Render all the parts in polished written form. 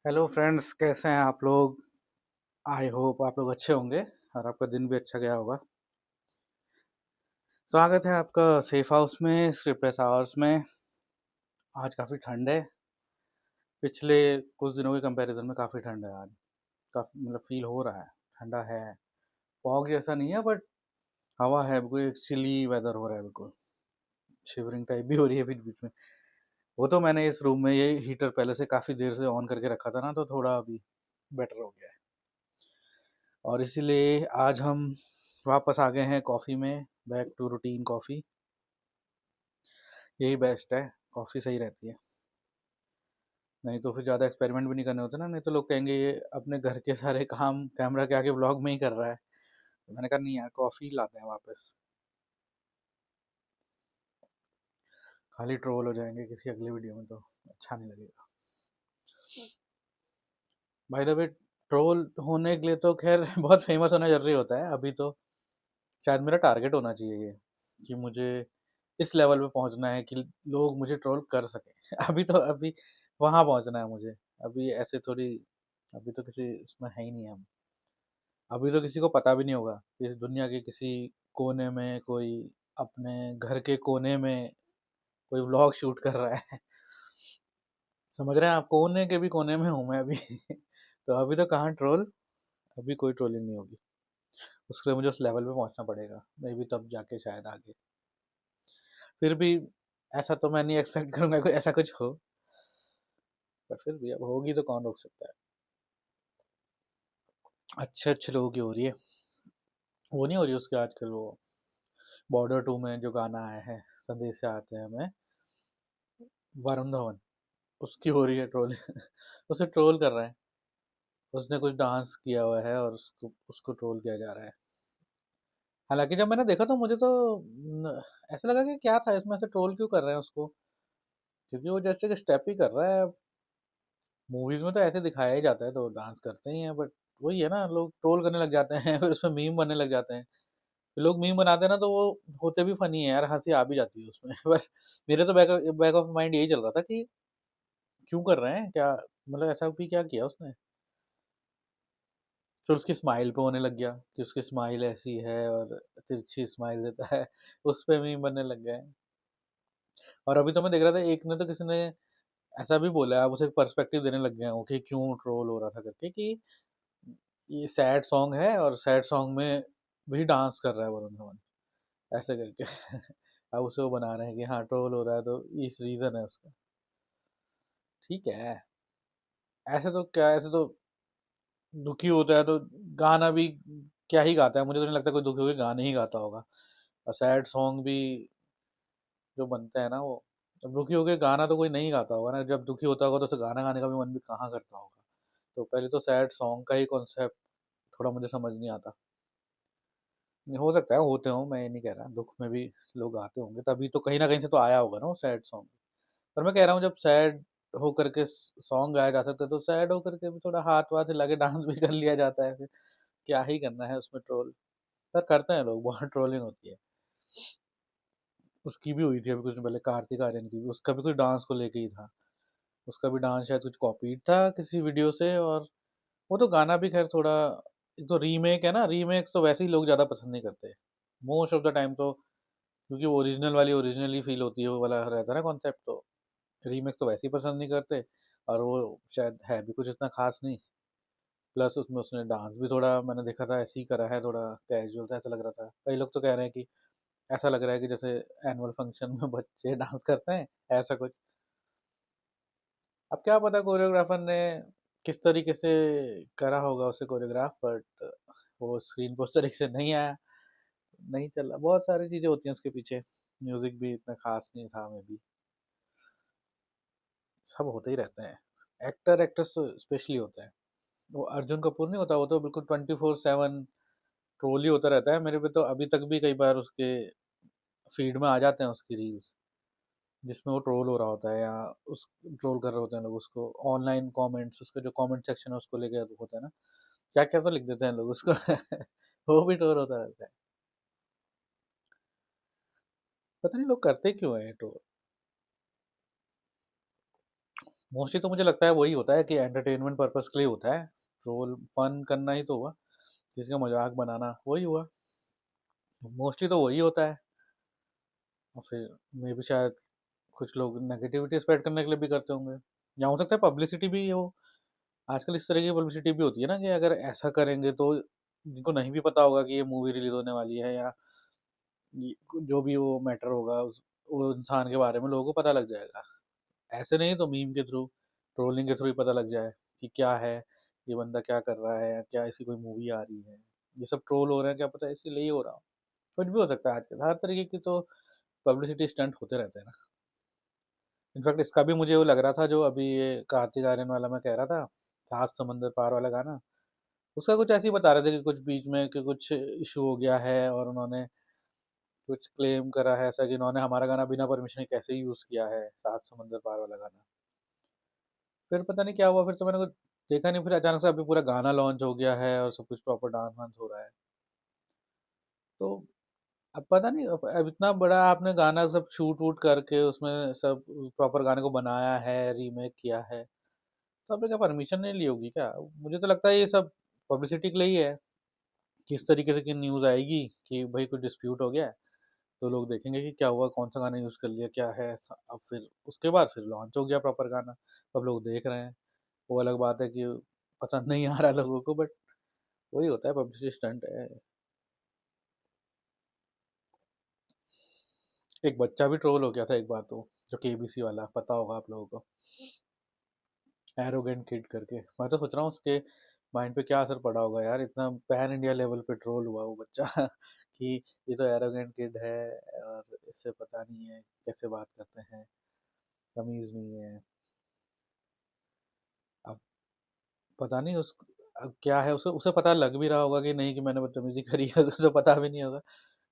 Hello friends, कैसे हैं आप लोग। आई होप आप लोग अच्छे होंगे और आपका दिन भी अच्छा गया होगा। स्वागत है आपका सेफ हाउस में, स्लीपलेस आवर्स में। आज काफ़ी ठंड है। पिछले कुछ दिनों के कंपैरिजन में काफ़ी ठंड है आज। काफ़ी मतलब फील हो रहा है, ठंडा है। फॉग जैसा नहीं है बट हवा है, बिल्कुल एक चिली वेदर हो रहा है, बिल्कुल शिवरिंग टाइप भी हो रही है बीच बीच में। वो तो मैंने इस रूम में ये हीटर पहले से काफ़ी देर से ऑन करके रखा था ना, तो थोड़ा अभी बेटर हो गया है। और इसीलिए आज हम वापस आ गए हैं कॉफ़ी में, बैक टू रूटीन कॉफ़ी। यही बेस्ट है, कॉफ़ी सही रहती है। नहीं तो फिर ज़्यादा एक्सपेरिमेंट भी नहीं करने होते ना, नहीं तो लोग कहेंगे ये अपने घर के सारे काम कैमरा के आगे ब्लॉग में ही कर रहा है। तो मैंने कहा नहीं यार, कॉफ़ी लाते हैं वापस। खाली ट्रोल हो जाएंगे किसी अगले वीडियो में तो अच्छा नहीं लगेगा। भाई द वे, ट्रोल होने के लिए तो खैर बहुत फेमस होना जरूरी होता है। अभी तो शायद मेरा टारगेट होना चाहिए ये, कि मुझे इस लेवल पे पहुंचना है कि लोग मुझे ट्रोल कर सकें। अभी वहां पहुंचना है मुझे। अभी ऐसे थोड़ी, अभी तो किसी उसमें है ही नहीं हम। अभी तो किसी को पता भी नहीं होगा कि इस दुनिया के किसी कोने में कोई, अपने घर के कोने में कोई व्लॉग शूट कर रहा है। समझ रहे हैं आप, कोने के भी कोने में हूँ मैं अभी। तो अभी तो कहाँ ट्रोल, अभी कोई ट्रोलिंग नहीं होगी। उसके लिए मुझे उस लेवल पे पहुंचना पड़ेगा, मे बी तब जाके शायद आगे। फिर भी ऐसा तो मैं नहीं एक्सपेक्ट करूंगा कोई ऐसा कुछ हो, पर फिर भी अब होगी तो कौन रोक सकता है। अच्छे अच्छे लोगों की हो रही है। वो नहीं हो रही उसके आजकल, वो बॉर्डर 2 में जो गाना आया है, संदेश से आते हैं हमें, वरुण धवन, उसकी हो रही है ट्रोल। उसे ट्रोल कर रहे हैं। उसने कुछ डांस किया हुआ है और उसको उसको ट्रोल किया जा रहा है। हालांकि जब मैंने देखा तो मुझे तो ऐसा लगा कि क्या था इसमें, से ट्रोल क्यों कर रहे हैं उसको। क्योंकि वो जैसे कि स्टेप ही कर रहा है। मूवीज में तो ऐसे दिखाया ही जाता है तो डांस करते ही हैं, बट वही है ना, लोग ट्रोल करने लग जाते हैं। फिर उसमें मीम बनने लग जाते हैं। फिर लोग मीम बनाते हैं ना, तो वो होते भी फनी है यार, हंसी आ भी जाती है उसमें। पर मेरे तो बैक ऑफ माइंड यही चल रहा था कि क्यों कर रहे हैं, क्या मतलब ऐसा भी क्या किया उसने। फिर उसकी स्माइल पे होने लग गया कि उसकी स्माइल ऐसी है और तिरछी स्माइल देता है। उस पे मीम बनने लग गए। और अभी तो मैं देख रहा था, एक ने तो किसी ने ऐसा भी बोला है, अब उसे पर्सपेक्टिव देने लग गए हैं कि क्यों ट्रोल हो रहा था करके, कि ये सैड सॉन्ग है और सैड सॉन्ग में भी डांस कर रहा है वरुण धवन, ऐसे करके। अब उसे वो बना रहे हैं कि हाँ ट्रोल हो रहा है तो इस रीजन है उसका। ठीक है। ऐसे तो क्या, ऐसे तो दुखी होता है तो गाना भी क्या ही गाता है, मुझे तो नहीं लगता कोई दुखी होकर गाने ही गाता होगा। और सैड सॉन्ग भी जो बनते हैं ना, वो अब दुखी होकर गाना तो कोई नहीं गाता होगा ना। जब दुखी होता होगा तो उसे गाना गाने का भी मन भी कहाँ करता होगा। तो पहले तो सैड सॉन्ग का ही कॉन्सेप्ट थोड़ा मुझे समझ नहीं आता। हो सकता है होते हो, मैं ये नहीं कह रहा, दुख में भी लोग आते होंगे, तभी तो कहीं ना कहीं से तो आया होगा ना वो सैड सॉन्ग। पर मैं कह रहा हूँ, जब सैड होकर के सॉन्ग गाया जा सकता है तो सैड होकर के भी थोड़ा हाथ वाथ हिला के डांस भी कर लिया जाता है। फिर क्या ही करना है उसमें ट्रोल। पर करते हैं लोग, बहुत ट्रोलिंग होती है। उसकी भी हुई थी अभी कुछ दिन पहले, कार्तिक आर्यन की भी, उसका भी कुछ डांस को लेके ही था। उसका भी डांस शायद कुछ कॉपीड था किसी वीडियो से। और वो तो गाना भी खैर थोड़ा, एक तो रीमेक है ना, रीमेक्स तो वैसे ही लोग ज़्यादा पसंद नहीं करते मोस्ट ऑफ द टाइम तो। क्योंकि वो ओरिजिनल वाली ओरिजिनली फील होती है, वो वाला रहता है ना कॉन्सेप्ट, तो रीमेक्स तो वैसे ही पसंद नहीं करते। और वो शायद है भी कुछ इतना खास नहीं। प्लस उसमें उसने डांस भी थोड़ा, मैंने देखा था ऐसे ही करा है, थोड़ा कैजुअल था, ऐसा लग रहा था। कई लोग तो कह रहे हैं कि ऐसा लग रहा है कि जैसे एनुअल फंक्शन में बच्चे डांस करते हैं, ऐसा कुछ। अब क्या पता कोरियोग्राफर ने किस तरीके से करा होगा उसे कोरियोग्राफ, बट वो स्क्रीन पर उस तरीके से नहीं आया, नहीं चला। बहुत सारी चीजें होती हैं उसके पीछे। म्यूजिक भी इतना खास नहीं था में भी। सब होते ही रहते हैं। एक्टर एक्ट्रेस तो स्पेशली होता है। वो अर्जुन कपूर नहीं होता, वो तो बिल्कुल 24/7 ट्रोल ही होता रहता है। मेरे पे तो अभी तक भी कई बार उसके फीड में आ जाते हैं उसकी रील्स, जिसमें वो ट्रोल हो रहा होता है, या उस ट्रोल कर रहे होते हैं लोग उसको। ऑनलाइन कमेंट्स, उसका जो कमेंट सेक्शन है उसको लेके होता है ना, क्या क्या तो लिख देते हैं लोग उसको। वो भी ट्रोल होता रहता है। पता नहीं लोग करते क्यों है ट्रोल। मोस्टली तो मुझे लगता है वही होता है कि एंटरटेनमेंट पर्पस के लिए होता है। ट्रोल फन करना ही तो हुआ, किसी का मज़ाक बनाना वही हुआ। मोस्टली तो वही होता है। और फिर मे बी शायद कुछ लोग नेगेटिविटी स्प्रेड करने के लिए भी करते होंगे। या हो सकता है पब्लिसिटी भी हो। आजकल इस तरह की पब्लिसिटी भी होती है ना कि अगर ऐसा करेंगे तो जिनको नहीं भी पता होगा कि ये मूवी रिलीज़ होने वाली है, या ये जो भी वो मैटर होगा वो इंसान के बारे में लोगों को पता लग जाएगा। ऐसे नहीं तो मीम के थ्रू, ट्रोलिंग के थ्रू ही पता लग जाए कि क्या है, ये बंदा क्या कर रहा है, या क्या ऐसी कोई मूवी आ रही है। ये सब ट्रोल हो रहे हैं, क्या पता है इसीलिए ही हो रहा हो। कुछ भी हो सकता है आजकल, हर तरीके की तो पब्लिसिटी स्टंट होते रहते हैं ना। इनफैक्ट इसका भी मुझे वो लग रहा था जो अभी ये कार्तिक आर्यन वाला मैं कह रहा था, सात समंदर पार वाला गाना, उसका कुछ ऐसे ही बता रहे थे कि कुछ बीच में कि कुछ इशू हो गया है और उन्होंने कुछ क्लेम करा है ऐसा कि इन्होंने हमारा गाना बिना परमिशन के कैसे यूज़ किया है, सात समंदर पार वाला गाना। फिर पता नहीं क्या हुआ, फिर तो मैंने कुछ देखा नहीं, फिर अचानक से अभी पूरा गाना लॉन्च हो गया है और सब कुछ प्रॉपर डांस वांस हो रहा है। तो अब पता नहीं, अब इतना बड़ा आपने गाना सब शूट वूट करके उसमें सब प्रॉपर गाने को बनाया है, रीमेक किया है, तो आपने क्या परमिशन नहीं ली होगी क्या? मुझे तो लगता है ये सब पब्लिसिटी के लिए ही है। किस तरीके से की न्यूज़ आएगी कि भाई कोई डिस्प्यूट हो गया है, तो लोग देखेंगे कि क्या हुआ, कौन सा गाना यूज़ कर लिया, क्या है। अब फिर उसके बाद फिर लॉन्च हो गया प्रॉपर गाना, सब लोग देख रहे हैं। वो अलग बात है कि पसंद नहीं आ रहा लोगों को, बट वही होता है, पब्लिसिटी स्टंट है। एक बच्चा भी ट्रोल हो गया था एक बार तो, जो केबीसी वाला, पता होगा आप लोगों को, एरोगेंट किड करके। मैं तो सोच रहा हूँ उसके माइंड पे क्या असर पड़ा होगा यार, इतना पैन इंडिया लेवल पे ट्रोल हुआ वो बच्चा कि ये तो एरोगेंट किड है और इससे पता नहीं है कैसे बात करते हैं, तमीज नहीं है। अब पता नहीं उस अब क्या है, उसे उसे पता लग भी रहा होगा कि नहीं कि मैंने बदतमीजी करी है, उसे पता भी नहीं होगा,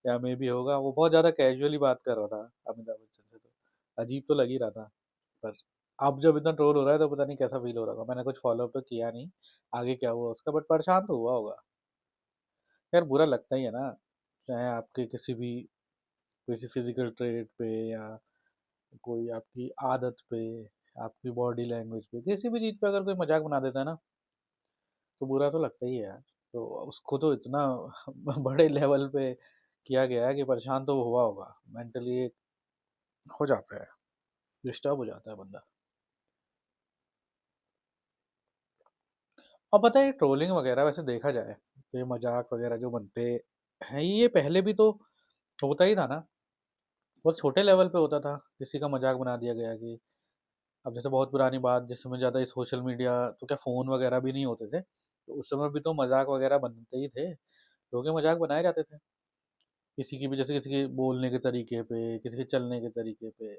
या मे भी होगा। वो बहुत ज्यादा कैजुअली बात कर रहा था अमिताभ बच्चन से, तो अजीब तो लग ही रहा था। पर अब जब इतना ट्रोल हो रहा है तो पता नहीं कैसा फील हो रहा होगा। मैंने कुछ फॉलो अप तो किया नहीं आगे क्या हुआ उसका, बट परेशान तो हुआ होगा। यार बुरा लगता ही है ना, चाहे आपके किसी भी किसी फिजिकल ट्रेट पे, या कोई आपकी आदत पे, आपकी बॉडी लैंग्वेज पे, किसी भी चीज़ पे अगर कोई मजाक बना देता है ना, तो बुरा तो लगता ही है यार। तो उसको तो इतना बड़े लेवल पे किया गया है कि परेशान तो वो हुआ होगा, मेंटली हो जाता है, डिस्टर्ब हो जाता है बंदा। और पता है ट्रोलिंग वगैरह वैसे देखा जाए तो ये मजाक वगैरह जो बनते हैं ये पहले भी तो होता ही था ना, बहुत छोटे लेवल पे होता था, किसी का मजाक बना दिया गया कि अब जैसे बहुत पुरानी बात, जिस समय ज़्यादा सोशल मीडिया तो क्या फ़ोन वगैरह भी नहीं होते थे, तो उस समय भी तो मजाक वगैरह बनते ही थे, लोगों के मजाक बनाए जाते थे। किसी की भी, जैसे किसी के बोलने के तरीके पे, किसी के चलने के तरीके पे,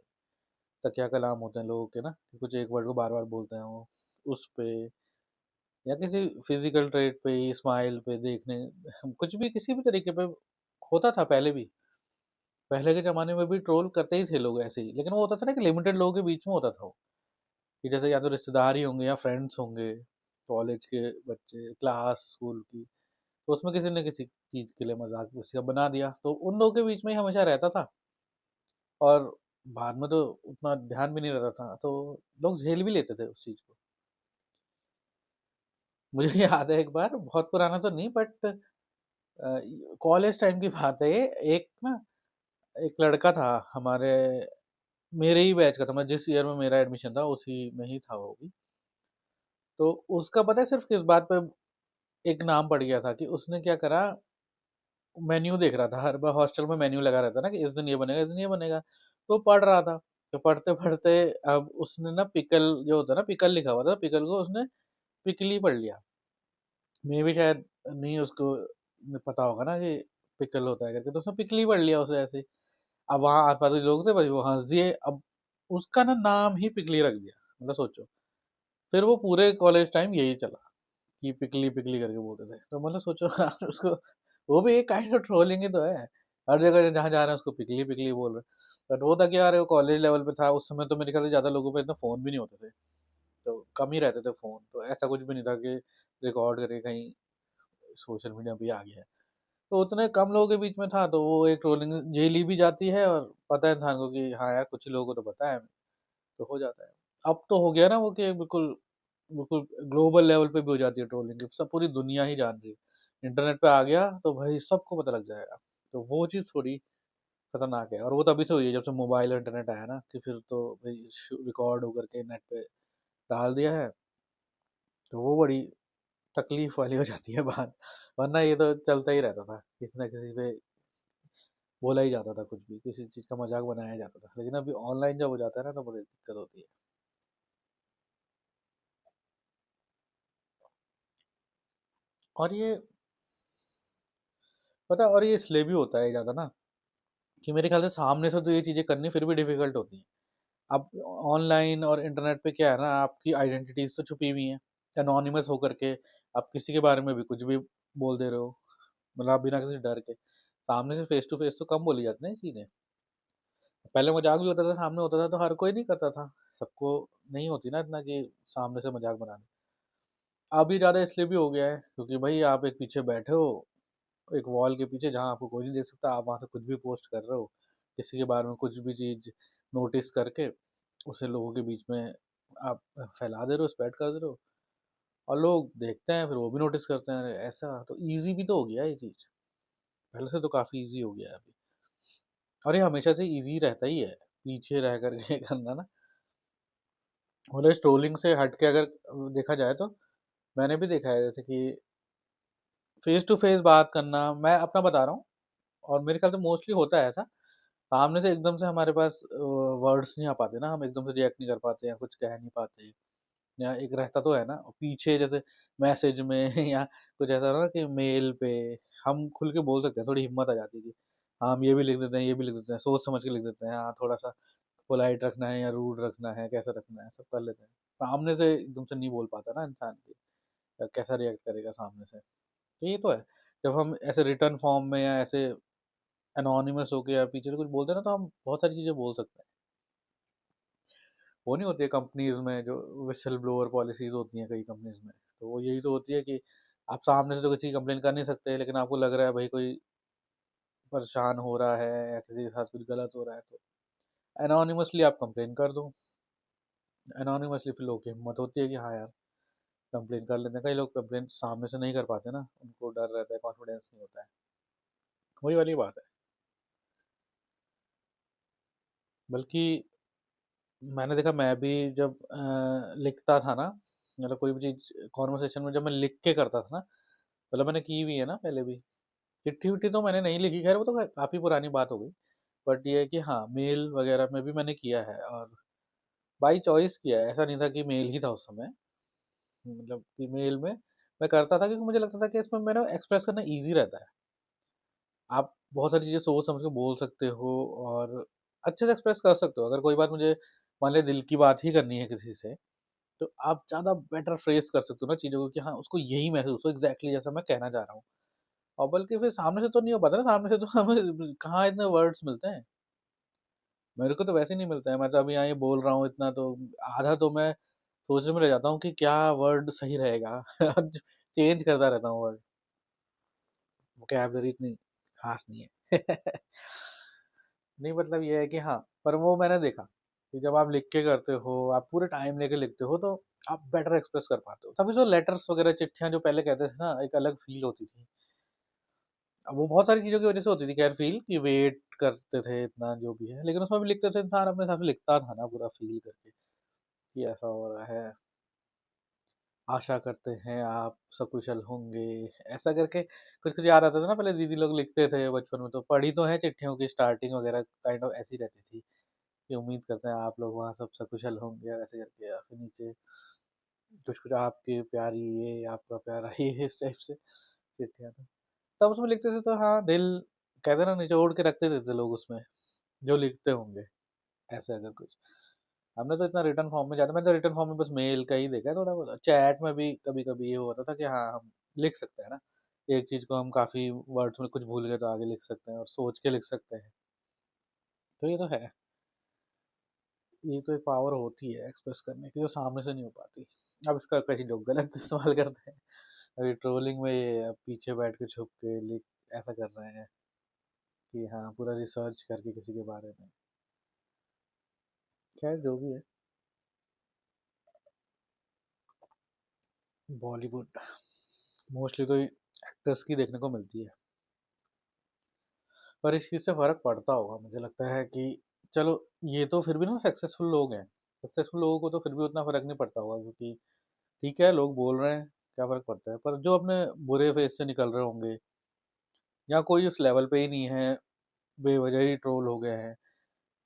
तकिया कलाम होते हैं लोगों के ना, कि कुछ एक वर्ड को बार बार बोलते हैं वो, उस पे, या किसी फिजिकल ट्रेट पे, स्माइल पे, देखने, कुछ भी किसी भी तरीके पे होता था पहले भी। पहले के ज़माने में भी ट्रोल करते ही थे लोग ऐसे ही, लेकिन वो होता था ना कि लिमिटेड लोगों के बीच में होता था वो, कि जैसे या तो रिश्तेदार ही होंगे या फ्रेंड्स होंगे, कॉलेज के बच्चे, क्लास, स्कूल की, तो उसमें किसी न किसी चीज़ के लिए मज़ाक किसी का बना दिया, तो उन लोगों के बीच में ही हमेशा रहता था। और बाद में तो उतना ध्यान भी नहीं रहता था, तो लोग झेल भी लेते थे उस चीज़ को। मुझे याद है एक बार, बहुत पुराना तो नहीं, बट कॉलेज टाइम की बात है ये, एक ना एक लड़का था हमारे, मेरे ही बैच का था, मैं जिस ईयर में मेरा एडमिशन था उसी में ही था वो भी। तो उसका पता है सिर्फ किस बात पे एक नाम पड़ गया था, कि उसने क्या करा, मेन्यू देख रहा था, हर बार हॉस्टल में मेन्यू लगा रहता ना कि इस दिन ये बनेगा, इस दिन ये बनेगा, तो पढ़ रहा था। तो पढ़ते पढ़ते अब उसने ना पिकल जो होता है ना, पिकल लिखा हुआ था, पिकल को उसने पिकली पढ़ लिया। मे भी शायद नहीं उसको पता होगा ना कि पिकल होता है करके, तो उसने पिकली पढ़ लिया उसे ऐसे ही। अब वहाँ आस-पास के लोग थे भाई, वो हँस दिए, अब उसका ना नाम ही पिकली रख दिया, मतलब सोचो। फिर वो पूरे कॉलेज टाइम यही चला कि पिकली पिकली करके बोलते थे, तो मतलब सोचो आप उसको, वो भी एक काइंड ऑफ ट्रोलिंग ही तो है। हर जगह जहाँ जा रहे हैं उसको पिकली पिकली बोल रहे हैं। बट वो था कि यार वो कॉलेज लेवल पे था, उस समय तो मेरे ख्याल से ज़्यादा लोगों पे इतना फ़ोन भी नहीं होते थे, तो कम ही रहते थे फ़ोन, तो ऐसा कुछ भी नहीं था कि रिकॉर्ड करके कहीं सोशल मीडिया पे आ गया है। तो उतने कम लोगों के बीच में था, तो वो एक ट्रोलिंग झेली भी जाती है, और पता है इंसान को कि हाँ यार कुछ ही लोगों को तो पता है, तो हो जाता है। अब तो हो गया ना वो कि बिल्कुल बिल्कुल ग्लोबल लेवल पे भी हो जाती है ट्रोलिंग, सब पूरी दुनिया ही जान रही है। इंटरनेट पे आ गया तो भाई सबको पता लग जाएगा। तो वो चीज़ थोड़ी खतरनाक है, और वो तभी से हुई है जब से मोबाइल और इंटरनेट आया ना, कि फिर तो भाई रिकॉर्ड होकर के नेट पे डाल दिया है, तो वो बड़ी तकलीफ वाली हो जाती है बात। वरना ये तो चलता ही रहता था, किसी ना किसी पे बोला ही जाता था, कुछ भी किसी चीज़ का मजाक बनाया जाता था, लेकिन अभी ऑनलाइन जब हो जाता है ना तो बड़ी दिक्कत होती है। और ये पता है, और ये इसलिए भी होता है ज़्यादा ना, कि मेरे ख्याल से सामने से तो ये चीज़ें करनी फिर भी डिफिकल्ट होती हैं। अब ऑनलाइन और इंटरनेट पे क्या है ना, आपकी आइडेंटिटीज तो छुपी हुई हैं, एनोनिमस होकर के आप किसी के बारे में भी कुछ भी बोल दे रहे हो, मतलब आप बिना किसी डर के। सामने से फेस टू फेस तो कम बोली जाती है ना ये चीज़ें। पहले मजाक भी होता था, सामने होता था तो हर कोई नहीं करता था, सबको नहीं होती ना इतना कि सामने से मजाक बनाना। अभी ज़्यादा इसलिए भी हो गया है क्योंकि भाई आप एक पीछे बैठे हो, एक वॉल के पीछे जहाँ आपको कोई नहीं देख सकता, आप वहाँ से कुछ भी पोस्ट कर रहे हो, किसी के बारे में कुछ भी चीज़ नोटिस करके उसे लोगों के बीच में आप फैला दे रहे हो, स्प्रेड कर दे रहे हो, और लोग देखते हैं फिर वो भी नोटिस करते हैं। अरे ऐसा तो ईजी भी तो हो गया ये चीज़, पहले से तो काफ़ी ईजी हो गया है अभी। और ये हमेशा से ईजी रहता ही है, पीछे रह करके करना ना। मतलब इस ट्रोलिंग से हट के अगर देखा जाए तो मैंने भी देखा है, जैसे कि फेस टू फेस बात करना, मैं अपना बता रहा हूँ, और मेरे ख्याल से मोस्टली होता है ऐसा। सामने से एकदम से हमारे पास वर्ड्स नहीं आ पाते ना, हम एकदम से रिएक्ट नहीं कर पाते या कुछ कह नहीं पाते, या एक रहता तो है ना पीछे, जैसे मैसेज में या कुछ ऐसा ना कि मेल पे हम खुल के बोल सकते हैं, थोड़ी हिम्मत आ जाती है कि हाँ हम ये भी लिख देते हैं, ये भी लिख देते हैं, सोच समझ के लिख देते हैं, हाँ थोड़ा सा पोलाइट रखना है या रूड रखना है, कैसा रखना है, सब कर लेते हैं। सामने से एकदम से नहीं बोल पाता ना इंसान की, या कैसा रिएक्ट करेगा सामने से। तो ये तो है, जब हम ऐसे रिटर्न फॉर्म में या ऐसे एनोनिमस होके या पीछे से कुछ बोलते हैं ना, तो हम बहुत सारी चीज़ें बोल सकते हैं। वो नहीं होती है कंपनीज में जो विसल ब्लोअर पॉलिसीज होती हैं कई कंपनीज में, तो वो यही तो होती है कि आप सामने से तो किसी की कंप्लेन कर नहीं सकते, लेकिन आपको लग रहा है भाई कोई परेशान हो रहा है या किसी के साथ कुछ गलत हो रहा है, तो एनोनिमसली आप कंप्लेन कर दो। एनोनिमसली फिर लोगों की हिम्मत होती है कि हाँ यार कंप्लेन कर लेते हैं। कई लोग कंप्लेन सामने से नहीं कर पाते ना, उनको डर रहता है, कॉन्फिडेंस नहीं होता है, वही वाली बात है। बल्कि मैंने देखा, मैं भी जब लिखता था ना, मतलब कोई भी चीज़ कॉन्वर्सेशन में जब मैं लिख के करता था ना, मतलब मैंने की हुई है ना पहले भी, चिट्ठी विट्ठी तो मैंने नहीं लिखी, खैर वो तो काफ़ी पुरानी बात हो गई। बट ये है कि हाँ मेल वगैरह में भी मैंने किया है, और बाई चॉइस किया है, ऐसा नहीं था कि मेल ही था उस समय। मतलब कि मेल में मैं करता था क्योंकि मुझे लगता था कि इसमें मेरा एक्सप्रेस करना ईजी रहता है। आप बहुत सारी चीज़ें सोच समझ के बोल सकते हो, और अच्छे से एक्सप्रेस कर सकते हो। अगर कोई बात मुझे मान लिया दिल की बात ही करनी है किसी से, तो आप ज़्यादा बेटर फ्रेज़ कर सकते हो ना चीज़ों को, कि हाँ, उसको यही महसूस हो एग्ज़ैक्टली जैसा मैं कहना चाह रहा हूँ। और बल्कि फिर सामने से तो नहीं हो पाता ना, सामने से तो हमें कहाँ इतने वर्ड्स मिलते हैं। मेरे को तो वैसे ही नहीं मिलता है, मैं तो अभी यहाँ ये बोल रहा हूँ इतना, तो आधा तो मैं सोचने में रह जाता हूँ कि क्या वर्ड सही रहेगा। चेंज करता रहता हूँ वर्ड, वोकैब्युलरी इतनी खास नहीं है। नहीं मतलब ये है कि हाँ, पर वो मैंने देखा कि जब आप लिख के करते हो, आप पूरे टाइम लेके लिखते हो, तो आप बेटर एक्सप्रेस कर पाते हो। तभी जो लेटर्स वगैरह चिट्ठियाँ जो पहले कहते थे ना, एक अलग फील होती थी। अब वो बहुत सारी चीज़ों की वजह से होती थी खैर फील, कि वेट करते थे इतना जो भी है, लेकिन उसमें भी लिखते थे इंसान अपने हिसाब से लिखता था ना पूरा फील करके, कि ऐसा हो रहा है, आशा करते हैं आप सकुशल होंगे, ऐसा करके कुछ कुछ याद आता था ना। पहले दीदी लोग लिखते थे बचपन में, तो पढ़ी तो है चिट्ठियों की स्टार्टिंग वगैरह काइंड ऑफ ऐसी रहती थी, कि उम्मीद करते हैं आप लोग वहाँ सब सकुशल होंगे, और ऐसे करके, या फिर नीचे कुछ कुछ आपकी प्यारी ये, आपका प्यारा ये, इस टाइप से चिट्ठियाँ थी। तब उसमें लिखते थे तो हाँ दिल, कहते ना, निचोड़ के रखते थे लोग उसमें, जो लिखते होंगे, ऐसे अगर कुछ। हमने तो इतना रिटर्न फॉर्म में जाता, मैं तो रिटर्न फॉर्म में बस मेल का ही देखा है थोड़ा बहुत। चैट में भी कभी कभी ये होता था कि हाँ हम लिख सकते हैं ना, एक चीज को हम काफी वर्ड्स में कुछ भूल गए तो आगे लिख सकते हैं, और सोच के लिख सकते हैं। तो ये तो है, ये तो एक पावर होती है एक्सप्रेस करने की, जो सामने से नहीं हो पाती। अब इसका कई लोग गलत इस्तेमाल करते हैं। अभी ट्रोलिंग में ये अब पीछे बैठ के छुप के लिख, ऐसा कर रहे हैं कि हाँ पूरा रिसर्च करके किसी के बारे में। खैर जो भी है। बॉलीवुड मोस्टली तो एक्टर्स की देखने को मिलती है, पर इस चीज़ से फ़र्क पड़ता होगा मुझे लगता है कि चलो ये तो फिर भी ना सक्सेसफुल लोग हैं, सक्सेसफुल लोगों को तो फिर भी उतना फ़र्क नहीं पड़ता होगा क्योंकि ठीक है लोग बोल रहे हैं, क्या फ़र्क पड़ता है? पर जो अपने बुरे फेज़ से निकल रहे होंगे या कोई उस लेवल पे ही नहीं है, बेवजह ही ट्रोल हो गए हैं,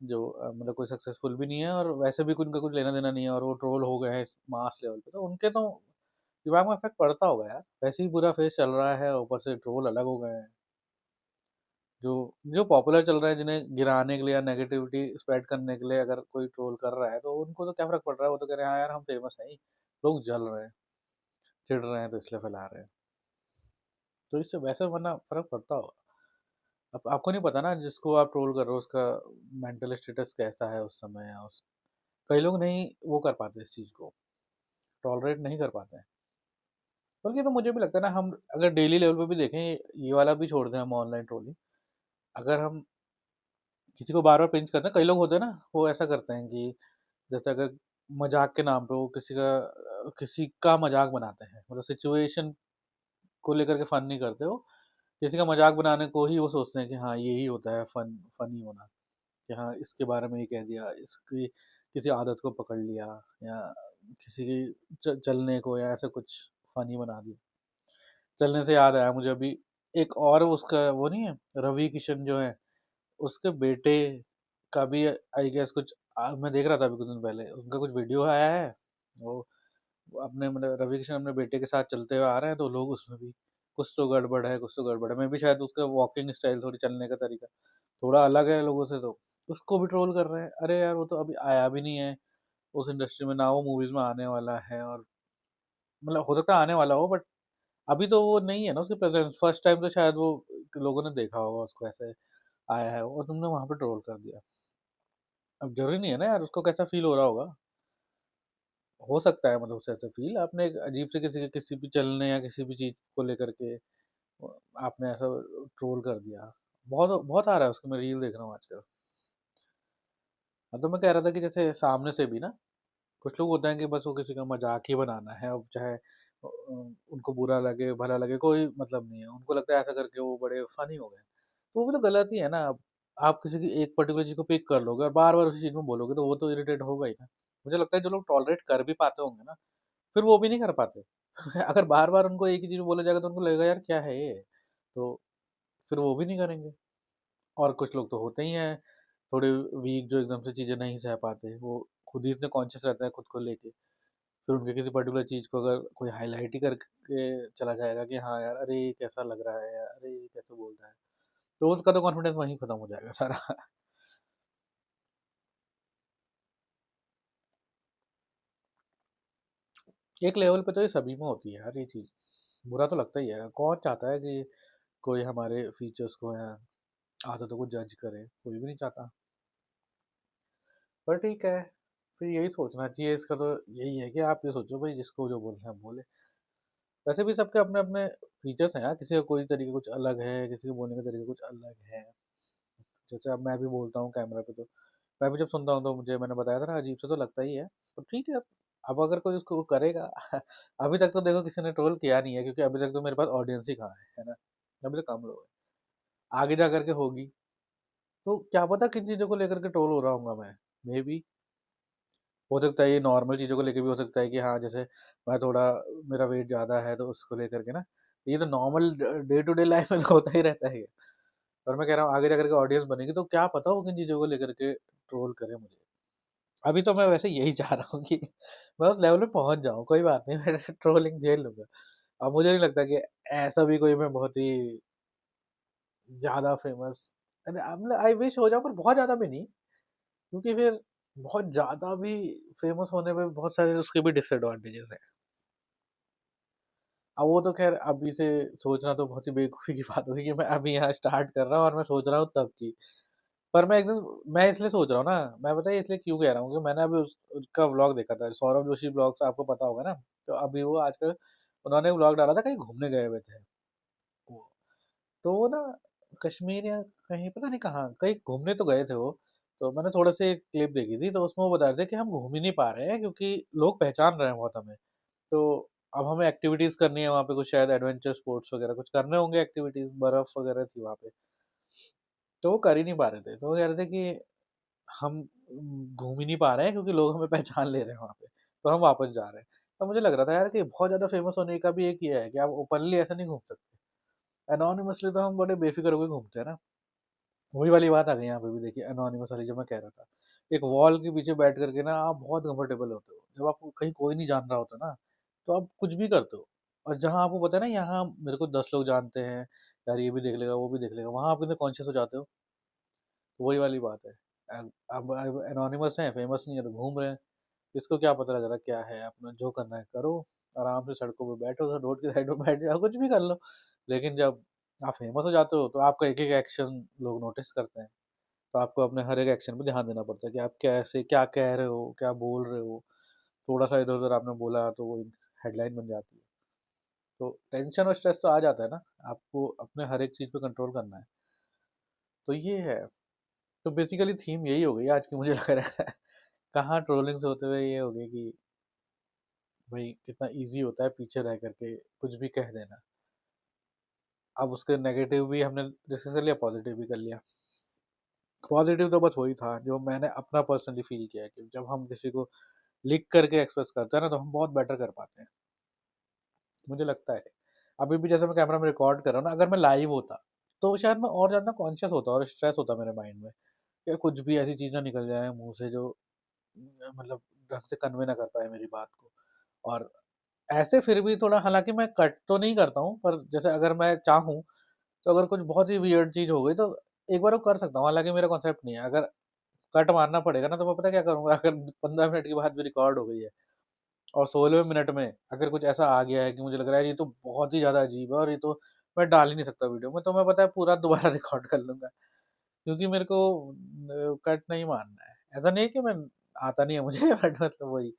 जो मतलब कोई सक्सेसफुल भी नहीं है और वैसे भी उनका कुछ लेना-देना नहीं है और वो ट्रोल हो गए हैं इस मास लेवल पे, तो उनके तो दिमाग में इफ़ेक्ट पड़ता होगा यार। वैसे ही बुरा फेज़ चल रहा है, ऊपर से ट्रोल अलग हो गए हैं। जो जो पॉपुलर चल रहा है, जिन्हें गिराने के लिए या नेगेटिविटी स्प्रेड करने के लिए अगर कोई ट्रोल कर रहा है, तो उनको तो क्या फ़र्क पड़ रहा है? वो तो कह रहे हैं, हाँ यार, हम फेमस हैं ही, लोग जल रहे हैं, चिढ़ रहे हैं, तो इसलिए फैला रहे हैं। तो इससे वैसे वरना फ़र्क पड़ता होगा। अब आपको नहीं पता ना, जिसको आप ट्रोल कर रहे हो, उसका मेंटल स्टेटस कैसा है उस समय या उस कई लोग नहीं वो कर पाते इस चीज़ को, टॉलरेट नहीं कर पाते हैं। बल्कि तो मुझे भी लगता है ना, हम अगर डेली लेवल पे भी देखें, ये वाला भी छोड़ दें हम ऑनलाइन ट्रोलिंग, अगर हम किसी को बार-बार पिंच करते हैं, कई लोग होते हैं ना, वो ऐसा करते हैं कि जैसे अगर मज़ाक के नाम पे वो किसी का मज़ाक बनाते हैं, मतलब सिचुएशन को लेकर के फन नहीं करते वो, किसी का मज़ाक बनाने को ही वो सोचते हैं कि हाँ, यही होता है फनी होना, कि हाँ, इसके बारे में ये कह दिया, इसकी किसी आदत को पकड़ लिया या किसी की चलने को या ऐसा कुछ फनी बना दिया। चलने से याद आया मुझे अभी, एक और उसका वो नहीं है, रवि किशन जो है, उसके बेटे का भी आई गेस कुछ मैं देख रहा था अभी कुछ दिन पहले, उनका कुछ वीडियो आया है, वो अपने मतलब रवि किशन अपने बेटे के साथ चलते हुए आ रहे हैं, तो लोग उसमें भी कुछ तो गड़बड़ है, कुछ तो गड़बड़ है। मैं भी शायद उसका वॉकिंग स्टाइल, थोड़ी चलने का तरीका थोड़ा अलग है लोगों से, तो उसको भी ट्रोल कर रहे हैं। अरे यार, वो तो अभी आया भी नहीं है उस इंडस्ट्री में, ना वो मूवीज़ में आने वाला है, और मतलब हो सकता है आने वाला हो, बट अभी तो वो नहीं है ना उसकी प्रेज़ेंस। फर्स्ट टाइम तो शायद वो लोगों ने देखा होगा उसको ऐसे आया है और तुमने वहाँ पे ट्रोल कर दिया। अब ज़रूरी नहीं है ना यार, उसको कैसा फ़ील हो रहा होगा। हो सकता है मतलब उसे ऐसा फ़ील, आपने एक अजीब से किसी के किसी भी चलने या किसी भी चीज़ को लेकर के आपने ऐसा ट्रोल कर दिया। बहुत बहुत आ रहा है उसका, मैं रील देख रहा हूँ आजकल। हाँ, तो मैं कह रहा था कि जैसे सामने से भी ना, कुछ लोग होते हैं कि बस वो किसी का मज़ाक ही बनाना है, अब चाहे उनको बुरा लगे, भला लगे, कोई मतलब नहीं है। उनको लगता है ऐसा करके वो बड़े फ़नी हो गए। तो वो भी तो गलत ही है ना। अब आप किसी की एक पर्टिकुलर चीज़ को पिक कर लोगे और बार-बार उसी चीज़ में बोलोगे, तो वो तो इरिटेट होगा ही ना। मुझे लगता है जो लोग टॉलरेट कर भी पाते होंगे ना, फिर वो भी नहीं कर पाते। अगर बार-बार उनको एक ही चीज़ बोला जाएगा तो उनको लगेगा यार क्या है ये? तो फिर वो भी नहीं करेंगे। और कुछ लोग तो होते ही हैं थोड़े वीक, जो एकदम से चीज़ें नहीं सह पाते। वो खुद ही इतने कॉन्शियस रहते हैं खुद को लेके। फिर उनके किसी पर्टिकुलर चीज़ को अगर कोई हाइलाइट ही करके चला जाएगा कि हाँ यार, अरे ये कैसा लग रहा है यार, अरे ये कैसे बोल रहा है? तो उसका तो कॉन्फिडेंस वहीं खत्म हो जाएगा सारा। एक लेवल पे तो ये सभी में होती है यार ये चीज़। बुरा तो लगता ही है। कौन चाहता है कि कोई हमारे फीचर्स को या आदतों को जज करे? कोई भी नहीं चाहता। पर ठीक है, फिर यही सोचना चाहिए, इसका तो यही है कि आप ये सोचो भाई, जिसको जो बोलना है बोले। वैसे भी सबके अपने-अपने फीचर्स हैं यार, किसी का कोई तरीका कुछ अलग है, किसी के बोलने का तरीका कुछ अलग है। जैसे अब मैं भी बोलता हूँ कैमरा पे, तो मैं भी जब सुनता हूँ तो मुझे, मैंने बताया था ना, अजीब सा तो लगता ही है। तो ठीक है, अब अगर कोई उसको करेगा अभी तक तो देखो किसी ने ट्रोल किया नहीं है, क्योंकि अभी तक तो मेरे पास ऑडियंस ही कहाँ है ना? अभी तो कम लोग हैं। आगे जा कर के होगी, तो क्या पता किन चीज़ों को लेकर के ट्रोल हो रहा होऊँगा मैं। मेबी हो सकता है ये नॉर्मल चीज़ों को लेके भी हो सकता है कि हाँ, जैसे मैं थोड़ा, मेरा वेट ज़्यादा है तो उसको लेकर के ना, ये तो normal day to day life में तो होता ही रहता है ये। और मैं कह रहा हूँ आगे जाकर के ऑडियंस बनेगी तो क्या पता वो किन चीज़ों को लेकर के ट्रोल करे मुझे। अभी तो मैं वैसे यही चाह रहा हूँ कि मैं उस लेवल पे पहुँच जाऊँ, कोई बात नहीं, मैं ट्रोलिंग झेल लूँगा। अब मुझे नहीं लगता कि ऐसा भी कोई मैं बहुत ही ज़्यादा फ़ेमस, अरे मतलब आई विश हो जाऊँ, पर बहुत ज़्यादा भी नहीं, क्योंकि फिर बहुत ज़्यादा भी फ़ेमस होने में बहुत सारे उसके भी डिसएडवांटेजेस हैं। अब वो तो ख़ैर अभी से सोचना तो बहुत ही बेवकूफ़ी की बात होगी कि मैं अभी यहाँ स्टार्ट कर रहा हूँ और मैं सोच रहा हूँ तब की। पर मैं एकदम, मैं इसलिए सोच रहा हूँ ना, मैं पता है इसलिए क्यों कह रहा हूँ कि मैंने अभी उस उसका व्लॉग देखा था, सौरभ जोशी व्लॉग्स, आपको पता होगा ना? तो अभी वो आजकल उन्होंने व्लॉग डाला था, कहीं घूमने गए हुए थे वो। तो वो ना कश्मीर या कहीं पता नहीं कहाँ, कहीं घूमने तो गए थे वो। तो मैंने थोड़ा-सा एक क्लिप देखी थी, तो उसमें वो बता रहे थे कि हम घूम ही नहीं पा रहे हैं क्योंकि लोग पहचान रहे हैं बहुत हमें। तो अब हमें एक्टिविटीज़ करनी है वहाँ पे, कुछ शायद एडवेंचर स्पोर्ट्स वगैरह कुछ करने होंगे एक्टिविटीज़, बर्फ वगैरह थी वहाँ पे। तो वो कर ही नहीं पा रहे थे। तो वो कह रहे थे कि हम घूम ही नहीं पा रहे हैं क्योंकि लोग हमें पहचान ले रहे हैं वहाँ पे, तो हम वापस जा रहे हैं। तो मुझे लग रहा था यार कि बहुत ज़्यादा फेमस होने का भी एक ये है कि आप ओपनली ऐसे नहीं घूम सकते। एनोनिमसली तो हम बड़े बेफ़िक्र होके घूमते हैं ना। वही वाली बात आ गई यहाँ पे भी, देखिए एनोनिमस वाली जो मैं कह रहा था। एक वॉल के पीछे बैठ कर के ना आप बहुत कंफर्टेबल होते हो। जब आपको कहीं कोई नहीं जान रहा होता ना, तो आप कुछ भी करते हो। और जहाँ आपको पता है ना यहाँ मेरे को 10 लोग जानते हैं, यार ये भी देख लेगा, वो भी देख लेगा, वहाँ आप कितने कॉन्शियस हो जाते हो। वही वाली बात है। अब एनोनिमस हैं, फेमस नहीं है तो घूम रहे हैं। किसको क्या पता लग रहा है क्या है, अपना जो करना है करो, आराम से सड़कों पे बैठो, रोड की साइड में बैठ जाओ, कुछ भी कर लो। लेकिन जब आप फेमस हो जाते हो तो आपका एक-एक एक्शन लोग नोटिस करते हैं। तो आपको अपने हर एक एक्शन पे ध्यान देना पड़ता है कि आप कैसे क्या कह रहे हो, क्या बोल रहे हो। थोड़ा-सा इधर-उधर आपने बोला तो वो हेडलाइन बन जाती है। तो टेंशन और स्ट्रेस तो आ जाता है ना, आपको अपने हर एक चीज़ पे कंट्रोल करना है। तो ये है। तो बेसिकली थीम यही हो गई आज की, मुझे लग रहा है। कहाँ ट्रोलिंग से होते हुए ये हो गया कि भाई कितना ईज़ी होता है पीछे रह कर के कुछ भी कह देना। अब उसके नेगेटिव भी हमने डिस्कस कर लिया, पॉज़िटिव भी कर लिया। पॉज़िटिव तो बस वही था जो मैंने अपना पर्सनली फ़ील किया है कि जब हम किसी को लिख करके एक्सप्रेस करते हैं ना, तो हम बहुत बेटर कर पाते हैं, मुझे लगता है। अभी भी जैसे मैं कैमरा में रिकॉर्ड कर रहा हूँ ना, अगर मैं लाइव होता, तो शायद मैं और ज़्यादा कॉन्शियस होता और स्ट्रेस होता मेरे माइंड में, कि कुछ भी ऐसी चीज़ ना निकल जाए मुँह से जो मतलब ढंग से कन्वे ना कर पाए मेरी बात को। और ऐसे फिर भी थोड़ा, हालाँकि मैं कट तो नहीं करता हूँ, पर जैसे अगर मैं चाहूँ, तो अगर कुछ बहुत ही वियर्ड चीज़ हो गई, तो एक बार वो कर सकता हूँ। हालाँकि मेरा कॉन्सेप्ट नहीं है, अगर कट मारना पड़ेगा ना, तो मैं पता है क्या करूँगा, अगर 15 मिनट की बात भी रिकॉर्ड हो गई है और 16वें मिनट में अगर कुछ ऐसा आ गया है कि मुझे लग रहा है ये तो बहुत ही ज़्यादा अजीब है और ये तो मैं डाल ही नहीं सकता वीडियो में, तो मैं पता है पूरा दोबारा रिकॉर्ड कर लूँगा। क्योंकि मेरे को कट नहीं मारना है। ऐसा नहीं है कि मैं आता नहीं है मुझे बट मतलब वही,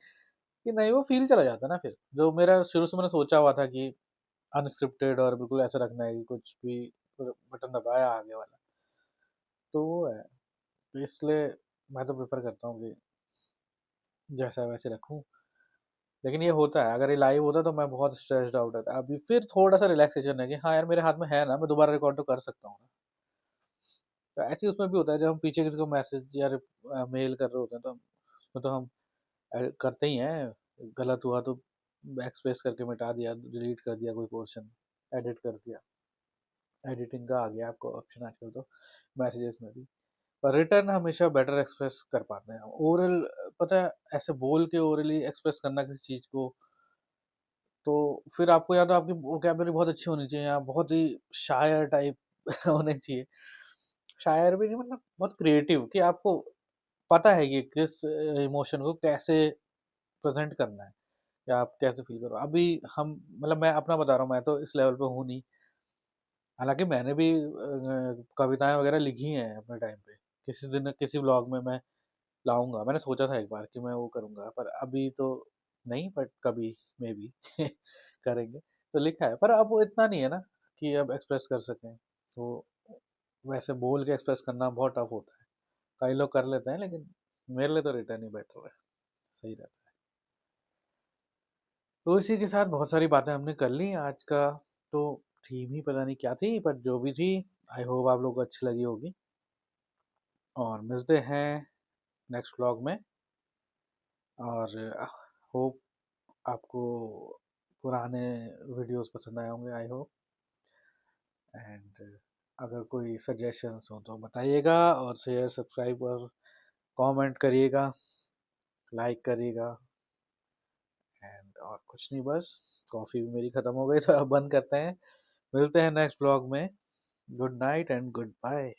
कि नहीं वो फ़ील चला जाता है ना फिर। जो मेरा शुरू से मैंने सोचा हुआ था कि अनस्क्रिप्टेड और बिल्कुल ऐसा रखना है कि कुछ भी बटन दबाया आगे वाला, तो वो है। तो इसलिए मैं तो प्रेफ़र करता हूँ कि जैसा है वैसे रखूँ। लेकिन ये होता है, अगर ये लाइव होता तो मैं बहुत स्ट्रेस्ड आउट रहता। अभी फिर थोड़ा-सा रिलैक्सेशन है कि हाँ यार, मेरे हाथ में है ना, मैं दोबारा रिकॉर्ड तो कर सकता हूँ ना। तो ऐसे ही उसमें भी होता है जब हम पीछे किसी को मैसेज या मेल कर रहे होते हैं, तो उसमें तो हम करते ही हैं। गलत हुआ तो बैकस्पेस करके मिटा दिया, डिलीट कर दिया कोई पोर्शन, एडिट कर दिया। एडिटिंग का आ गया आपको ऑप्शन आजकल तो मैसेजेस में भी। पर रिटर्न हमेशा बेटर एक्सप्रेस कर पाते हैं। ओरल, पता है, ऐसे बोल के ओरली एक्सप्रेस करना किसी चीज़ को, तो फिर आपको या तो आपकी वोकैब्युलरी बहुत अच्छी होनी चाहिए या बहुत ही शायर टाइप होने चाहिए। शायर भी नहीं, मतलब बहुत क्रिएटिव, कि आपको पता है कि किस इमोशन को कैसे प्रेज़ेंट करना है या आप कैसे फ़ील कर रहे हो। अभी हम, मतलब मैं अपना बता रहा हूँ, मैं तो इस लेवल पे हूँ नहीं। हालाँकि मैंने भी कविताएँ वग़ैरह लिखी हैं अपने टाइम पे। किसी दिन किसी व्लॉग में मैं लाऊँगा। मैंने सोचा था एक बार कि मैं वो करूँगा, पर अभी तो नहीं, बट कभी मेबी करेंगे। तो लिखा है, पर अब वो इतना नहीं है ना कि अब एक्सप्रेस कर सकें। तो वैसे बोल के एक्सप्रेस करना बहुत टफ़ होता है। कई लोग कर लेते हैं, लेकिन मेरे लिए तो रिटर्न ही बेटर है, सही रहता है। तो इसी के साथ बहुत सारी बातें हमने कर ली आज का। तो थीम ही पता नहीं क्या थी, पर जो भी थी, आई होप आप लोगों को अच्छी लगी होगी। और मिलते हैं नेक्स्ट व्लॉग में। और होप आपको पुराने वीडियोस पसंद आए होंगे, आई होप। एंड अगर कोई सजेशंस हो तो बताइएगा, और शेयर, सब्सक्राइब और कमेंट करिएगा, लाइक करिएगा। एंड और कुछ नहीं, बस कॉफ़ी भी मेरी ख़त्म हो गई, तो अब बंद करते हैं। मिलते हैं नेक्स्ट ब्लॉग में। Good night and good bye.